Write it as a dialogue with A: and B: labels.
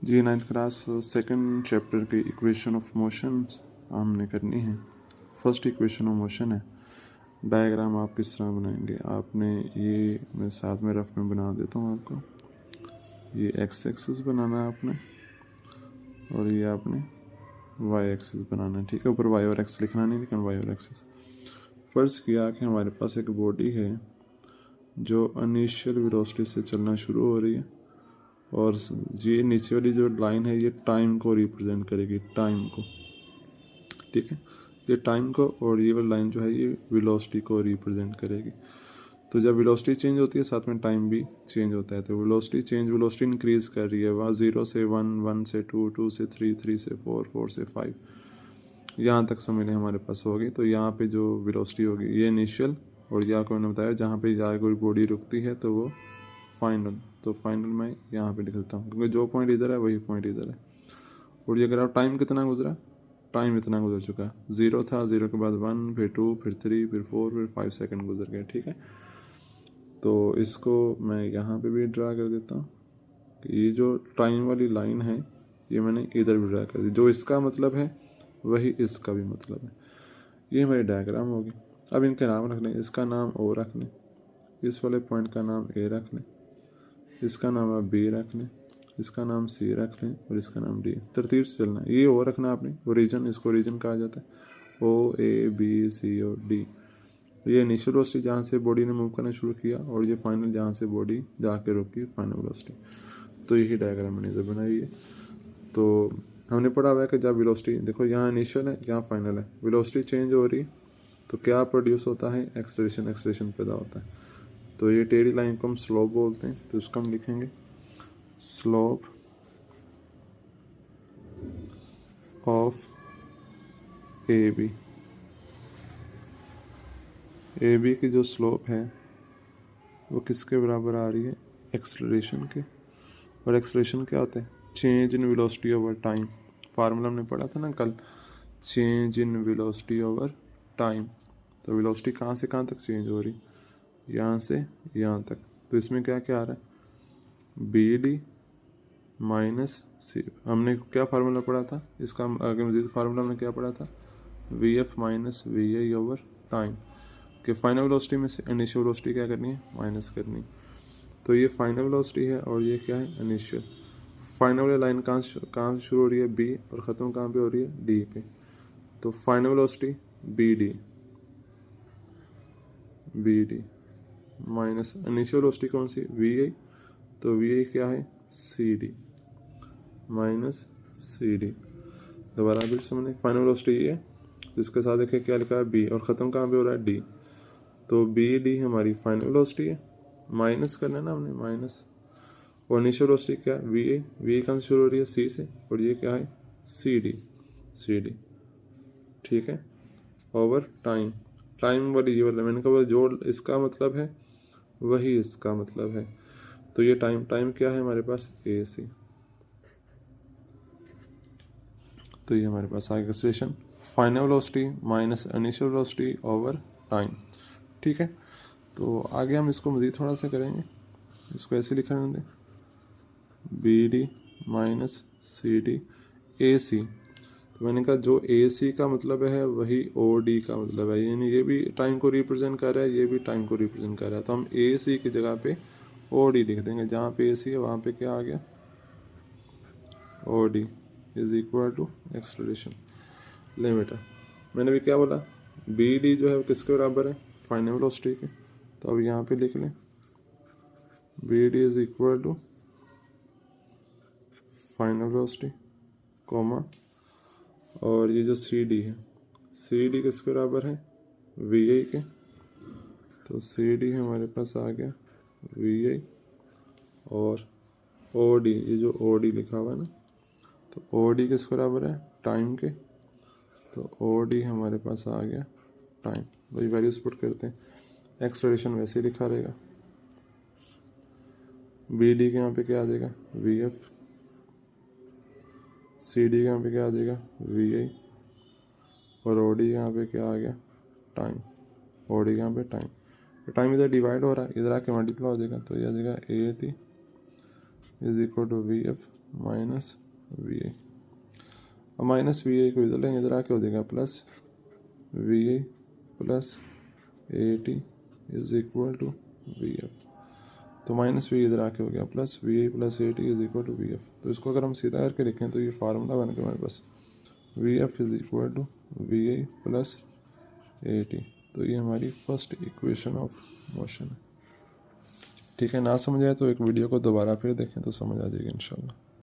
A: जी 9th class second chapter की equation of motion हमने करनी है। फर्स्ट इक्वेशन ऑफ मोशन है। डायग्राम आप किस तरह बनाएंगे, आपने ये मैं साथ में रफ में बना देता हूँ आपको। ये एक्स एक्सिस बनाना है आपने और ये आपने वाई एक्सिस बनाना है। ठीक है, ऊपर वाई और एक्स लिखना नहीं, लेकिन वाई और एक्सिस। फर्ज किया कि हमारे पास एक बॉडी है जो इनिशियल वेलोसिटी से चलना शुरू हो रही है और ये नीचे वाली जो लाइन है ये टाइम को रिप्रेजेंट करेगी, टाइम को। ठीक है, ये टाइम को, और ये वाली लाइन जो है ये वेलोसिटी को रिप्रेजेंट करेगी। तो जब वेलोसिटी चेंज होती है साथ में टाइम भी चेंज होता है। तो वेलोसिटी इंक्रीज कर रही है, वहाँ 0 से 1, 1 से 2, 2 से 3, 3 से 4, 4 से 5, यहाँ तक समझ हमारे पास होगी। तो यहाँ पे जो वेलोसिटी होगी ये इनिशियल, और यहाँ को मैंने बताया जहाँ पे यहाँ कोई बॉडी रुकती है तो वो फाइनल। तो फाइनल मैं यहाँ पे लिख देता हूँ, क्योंकि जो पॉइंट इधर है वही पॉइंट इधर है। और ये अगर आप टाइम कितना गुजरा, टाइम इतना गुजर चुका है। 0 था, 0 के बाद 1, फिर 2, फिर 3, फिर 4, फिर 5 सेकंड गुजर गए। ठीक है, तो इसको मैं यहाँ पे भी ड्रा कर देता हूँ कि ये जो टाइम वाली लाइन है ये मैंने इधर भी ड्रा कर दी। जो इसका मतलब है वही इसका भी मतलब है। ये हमारी डायग्राम होगी। अब इनके नाम रख लें। इसका नाम ओ रख लें, इस वाले पॉइंट का नाम ए रख लें, इसका नाम आप बी रख लें, इसका नाम सी रख लें और इसका नाम डी। तरतीब से चलना है। ये ओ रखना आपने, ओरिजिन, इसको ओरिजिन कहा जाता है। ओ, ए, बी, सी और डी। ये इनिशियल वेलोसिटी जहाँ से बॉडी ने मूव करना शुरू किया, और ये फाइनल जहाँ से बॉडी जाके रुकी, फाइनल वेलोसिटी। तो यही डायग्राम मैंने इधर बनाई है। तो हमने पढ़ा हुआ है कि जब वेलोसिटी, देखो यहाँ इनिशियल है, यहाँ फाइनल है, वेलोसिटी चेंज हो रही है तो क्या प्रोड्यूस होता है, एक्सेलरेशन, एक्सेलरेशन पैदा होता है। तो ये टेढ़ी लाइन को हम स्लोप बोलते हैं। तो इसको हम लिखेंगे slope of A B. A B की जो स्लोप है वो किसके बराबर आ रही है, एक्सेलरेशन के। और एक्सेलरेशन क्या होता है, change in velocity over time. Formula हमने पढ़ा था ना कल, change in velocity over time. तो वेलोसिटी कहाँ से कहाँ तक चेंज हो रही, यहाँ से यहाँ तक। तो इसमें क्या क्या आ रहा है, बी डी माइनस सी। हमने क्या फार्मूला पढ़ा था, इसका आगे मजीद फार्मूला हमने क्या पढ़ा था, V F minus V I over time. कि फाइनल वेलोसिटी में से इनिशियल वेलोसिटी क्या करनी है, माइनस करनी है। तो ये फाइनल वेलोसिटी है और ये क्या है, इनिशियल। फाइनल वाली लाइन कहाँ से शुरू हो रही है, बी, और ख़त्म कहाँ पे हो रही है, डी पे। तो final velocity B D minus initial velocity कौन सी, वी आई। तो वी आई क्या है, C D minus C D. दोबारा फिर से मैंने फाइनल वेलोसिटी ये है, जिसके साथ देखिए क्या लिखा है, बी, और ख़त्म कहाँ पे हो रहा है, डी। तो बी डी हमारी फाइनल वेलोसिटी है, माइनस करना है ना हमने, माइनस। और इनिशियल वेलोसिटी क्या है, वी ए। वी ए कहाँ से शुरू हो रही है, सी से, और ये क्या है, सी डी। ठीक है, ओवर टाइम। टाइम वाली ये वाला मैंने कहा जो इसका मतलब है वही इसका मतलब है। तो ये टाइम, टाइम क्या है हमारे पास, ए सी। तो ये हमारे पास आगे acceleration, final velocity minus initial velocity over time. ठीक है, तो आगे हम इसको मज़ीद थोड़ा सा करेंगे। इसको ऐसे लिखा रहने दें, B D minus C D A C. तो मैंने कहा जो ए सी का मतलब है वही ओ डी का मतलब है, यानी ये भी टाइम को रिप्रेजेंट कर रहा है, ये भी टाइम को रिप्रेजेंट कर रहा है। तो हम ए सी की जगह पे ओ डी लिख देंगे। जहाँ पे ए सी है वहाँ पे क्या आ गया, O D is equal to acceleration. ले बेटा, मैंने भी क्या बोला, बी डी जो है वो किसके बराबर है, फाइनल वेलोसिटी के। तो अब यहाँ पे लिख लें B D is equal to final velocity comma, और ये जो सी डी है, सी डी किसके बराबर है, वी आई के। तो सी डी हमारे पास आ गया वी आई, और ओ डी, ये जो ओ डी लिखा हुआ है ना, तो ओ डी किसके बराबर है, टाइम के। तो ओ डी हमारे पास आ गया टाइम। वही वैल्यूज पुट करते हैं, एक्सेलरेशन वैसे ही लिखा रहेगा। बी डी के यहाँ पे क्या आ जाएगा, वी एफ। सी डी के यहाँ पे क्या आ जाएगा, वी आई। और ओ डी यहाँ पे क्या आ गया, टाइम। ओ डी यहाँ पे टाइम। टाइम इधर डिवाइड हो रहा है, इधर आके मल्टीप्लाई हो जाएगा। तो ये आ जाएगा A T is equal to V F minus V I. अब माइनस वी आई को इधर लेंगे, इधर आके हो जाएगा plus V I plus A T is equal to V F. तो माइनस वी इधर आके हो गया plus V I plus A T is equal to V F. तो इसको अगर हम सीधा करके लिखें तो ये फार्मूला बन गया हमारे पास, V F is equal to V I plus A T. तो ये हमारी फर्स्ट इक्वेशन ऑफ मोशन है। ठीक है, ना समझ आए तो एक वीडियो को दोबारा फिर देखें तो समझ आ जाएगी इंशाल्लाह।